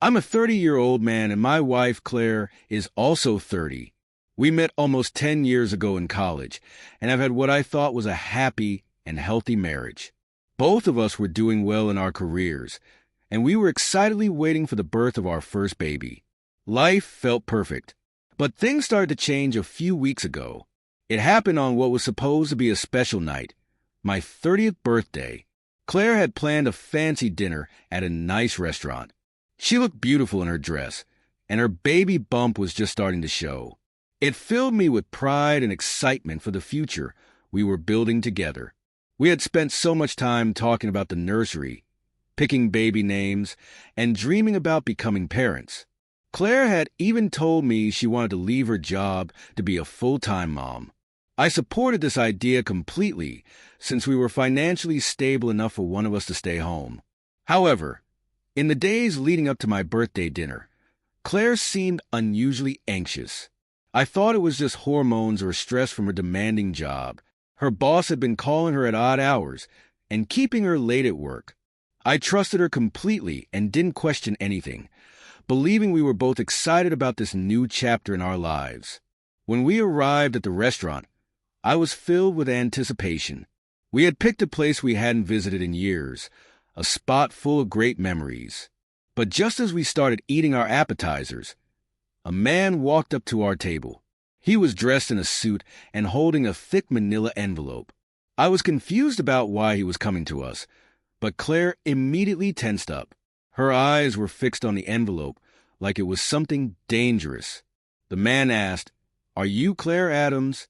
I'm a 30-year-old man, and my wife, Claire, is also 30. We met almost 10 years ago in college, and I've had what I thought was a happy and healthy marriage. Both of us were doing well in our careers, and we were excitedly waiting for the birth of our first baby. Life felt perfect, but things started to change a few weeks ago. It happened on what was supposed to be a special night, my 30th birthday. Claire had planned a fancy dinner at a nice restaurant. She looked beautiful in her dress, and her baby bump was just starting to show. It filled me with pride and excitement for the future we were building together. We had spent so much time talking about the nursery, picking baby names, and dreaming about becoming parents. Claire had even told me she wanted to leave her job to be a full-time mom. I supported this idea completely, since we were financially stable enough for one of us to stay home. However, in the days leading up to my birthday dinner, Claire seemed unusually anxious. I thought it was just hormones or stress from her demanding job. Her boss had been calling her at odd hours and keeping her late at work. I trusted her completely and didn't question anything, believing we were both excited about this new chapter in our lives. When we arrived at the restaurant, I was filled with anticipation. We had picked a place we hadn't visited in years, a spot full of great memories. But just as we started eating our appetizers, a man walked up to our table. He was dressed in a suit and holding a thick manila envelope. I was confused about why he was coming to us, but Claire immediately tensed up. Her eyes were fixed on the envelope like it was something dangerous. The man asked, "Are you Claire Adams?"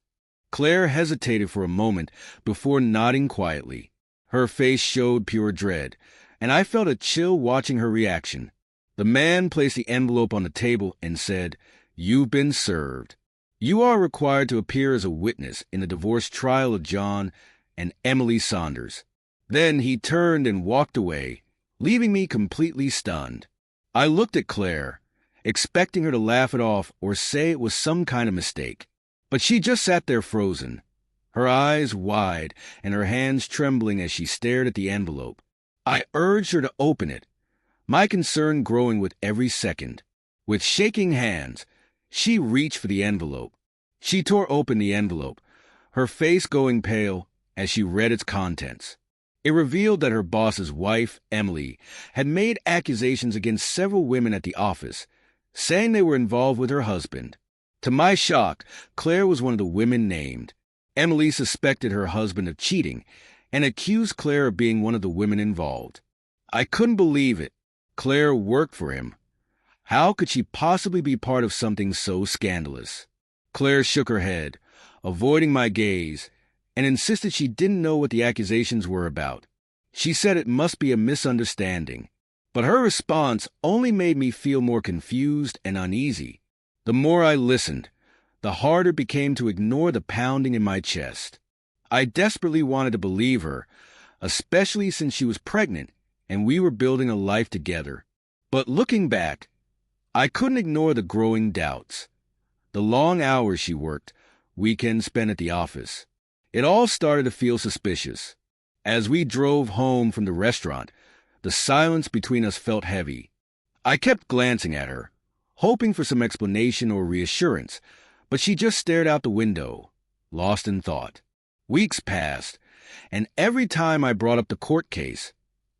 Claire hesitated for a moment before nodding quietly. Her face showed pure dread, and I felt a chill watching her reaction. The man placed the envelope on the table and said, "You've been served. You are required to appear as a witness in the divorce trial of John and Emily Saunders." Then he turned and walked away, leaving me completely stunned. I looked at Claire, expecting her to laugh it off or say it was some kind of mistake. But she just sat there frozen, her eyes wide and her hands trembling as she stared at the envelope. I urged her to open it, my concern growing with every second. With shaking hands, she reached for the envelope. She tore open the envelope, her face going pale as she read its contents. It revealed that her boss's wife, Emily, had made accusations against several women at the office, saying they were involved with her husband. To my shock, Claire was one of the women named. Emily suspected her husband of cheating and accused Claire of being one of the women involved. I couldn't believe it. Claire worked for him. How could she possibly be part of something so scandalous? Claire shook her head, avoiding my gaze, and insisted she didn't know what the accusations were about. She said it must be a misunderstanding. But her response only made me feel more confused and uneasy. The more I listened, the harder it became to ignore the pounding in my chest. I desperately wanted to believe her, especially since she was pregnant and we were building a life together. But looking back, I couldn't ignore the growing doubts. The long hours she worked, weekends spent at the office. It all started to feel suspicious. As we drove home from the restaurant, the silence between us felt heavy. I kept glancing at her, hoping for some explanation or reassurance, but she just stared out the window, lost in thought. Weeks passed, and every time I brought up the court case,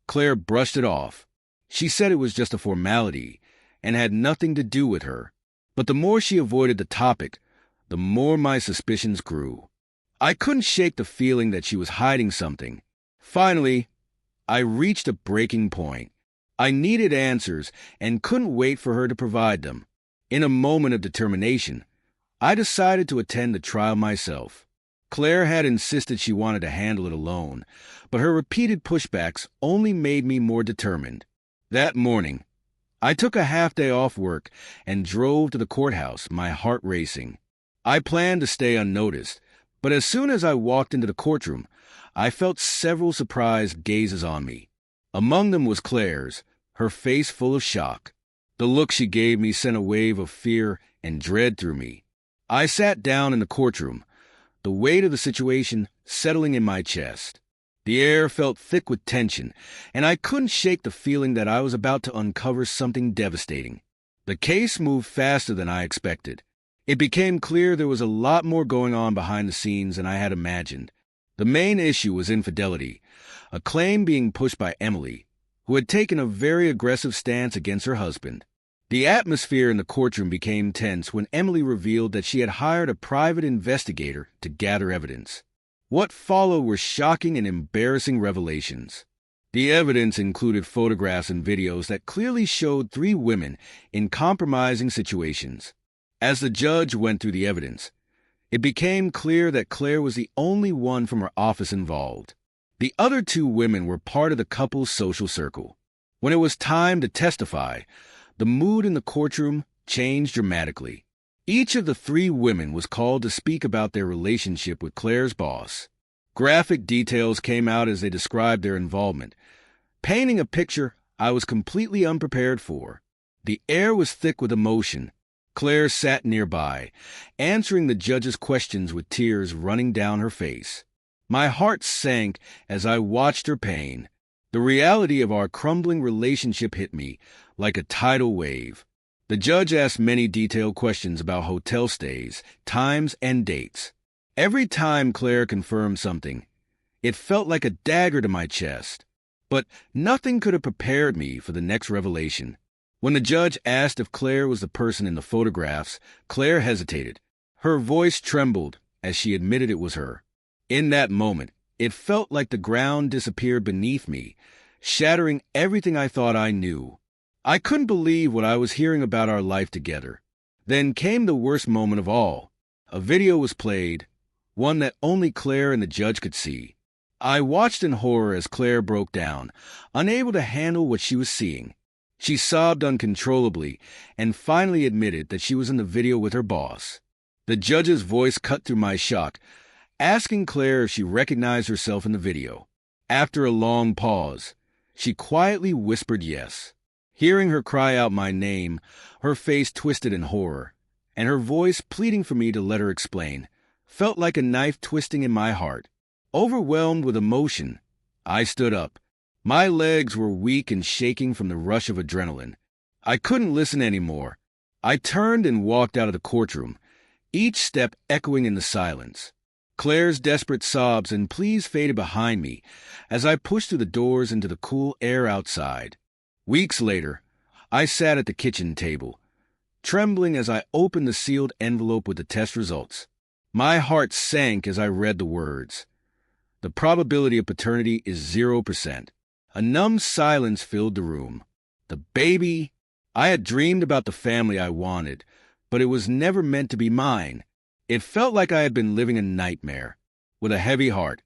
Claire brushed it off. She said it was just a formality and had nothing to do with her. But the more she avoided the topic, the more my suspicions grew. I couldn't shake the feeling that she was hiding something. Finally, I reached a breaking point. I needed answers and couldn't wait for her to provide them. In a moment of determination, I decided to attend the trial myself. Claire had insisted she wanted to handle it alone, but her repeated pushbacks only made me more determined. That morning, I took a half-day off work and drove to the courthouse, my heart racing. I planned to stay unnoticed, but as soon as I walked into the courtroom, I felt several surprised gazes on me. Among them was Claire's, her face full of shock. The look she gave me sent a wave of fear and dread through me. I sat down in the courtroom, the weight of the situation settling in my chest. The air felt thick with tension, and I couldn't shake the feeling that I was about to uncover something devastating. The case moved faster than I expected. It became clear there was a lot more going on behind the scenes than I had imagined. The main issue was infidelity, a claim being pushed by Emily, who had taken a very aggressive stance against her husband. The atmosphere in the courtroom became tense when Emily revealed that she had hired a private investigator to gather evidence. What followed were shocking and embarrassing revelations. The evidence included photographs and videos that clearly showed 3 women in compromising situations. As the judge went through the evidence, it became clear that Claire was the only one from her office involved. The other 2 women were part of the couple's social circle. When it was time to testify, the mood in the courtroom changed dramatically. Each of the 3 women was called to speak about their relationship with Claire's boss. Graphic details came out as they described their involvement, painting a picture I was completely unprepared for. The air was thick with emotion. Claire sat nearby, answering the judge's questions with tears running down her face. My heart sank as I watched her pain. The reality of our crumbling relationship hit me like a tidal wave. The judge asked many detailed questions about hotel stays, times, and dates. Every time Claire confirmed something, it felt like a dagger to my chest. But nothing could have prepared me for the next revelation. When the judge asked if Claire was the person in the photographs, Claire hesitated. Her voice trembled as she admitted it was her. In that moment, it felt like the ground disappeared beneath me, shattering everything I thought I knew. I couldn't believe what I was hearing about our life together. Then came the worst moment of all. A video was played, one that only Claire and the judge could see. I watched in horror as Claire broke down, unable to handle what she was seeing. She sobbed uncontrollably and finally admitted that she was in the video with her boss. The judge's voice cut through my shock, asking Claire if she recognized herself in the video. After a long pause, she quietly whispered yes. Hearing her cry out my name, her face twisted in horror, and her voice pleading for me to let her explain, felt like a knife twisting in my heart. Overwhelmed with emotion, I stood up. My legs were weak and shaking from the rush of adrenaline. I couldn't listen anymore. I turned and walked out of the courtroom, each step echoing in the silence. Claire's desperate sobs and pleas faded behind me as I pushed through the doors into the cool air outside. Weeks later, I sat at the kitchen table, trembling as I opened the sealed envelope with the test results. My heart sank as I read the words. The probability of paternity is 0%. A numb silence filled the room. The baby? I had dreamed about the family I wanted, but it was never meant to be mine. It felt like I had been living a nightmare. With a heavy heart,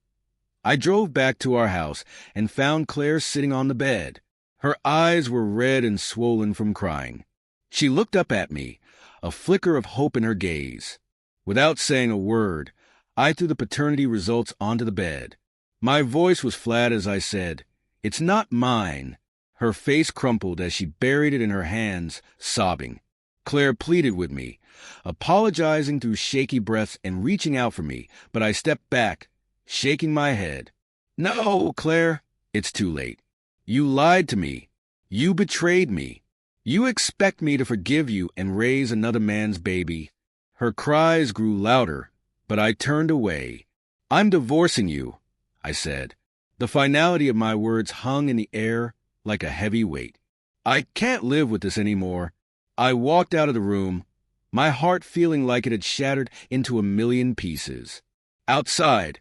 I drove back to our house and found Claire sitting on the bed. Her eyes were red and swollen from crying. She looked up at me, a flicker of hope in her gaze. Without saying a word, I threw the paternity results onto the bed. My voice was flat as I said, "It's not mine." Her face crumpled as she buried it in her hands, sobbing. Claire pleaded with me, apologizing through shaky breaths and reaching out for me, but I stepped back, shaking my head. "No, Claire, it's too late. You lied to me. You betrayed me. You expect me to forgive you and raise another man's baby." Her cries grew louder, but I turned away. "I'm divorcing you," I said. The finality of my words hung in the air like a heavy weight. I can't live with this anymore. I walked out of the room, my heart feeling like it had shattered into a million pieces. Outside,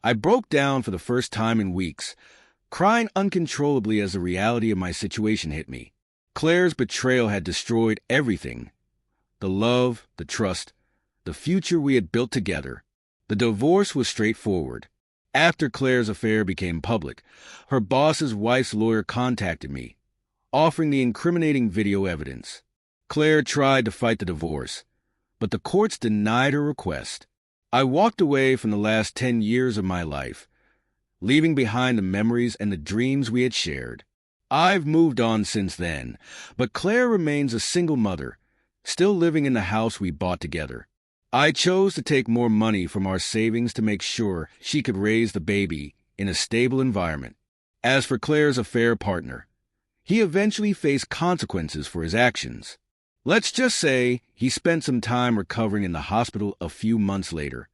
I broke down for the first time in weeks, crying uncontrollably as the reality of my situation hit me. Claire's betrayal had destroyed everything. The love, the trust, the future we had built together. The divorce was straightforward. After Claire's affair became public, her boss's wife's lawyer contacted me, offering the incriminating video evidence. Claire tried to fight the divorce, but the courts denied her request. I walked away from the last 10 years of my life, leaving behind the memories and the dreams we had shared. I've moved on since then, but Claire remains a single mother, still living in the house we bought together. I chose to take more money from our savings to make sure she could raise the baby in a stable environment. As for Claire's affair partner, he eventually faced consequences for his actions. Let's just say he spent some time recovering in the hospital a few months later,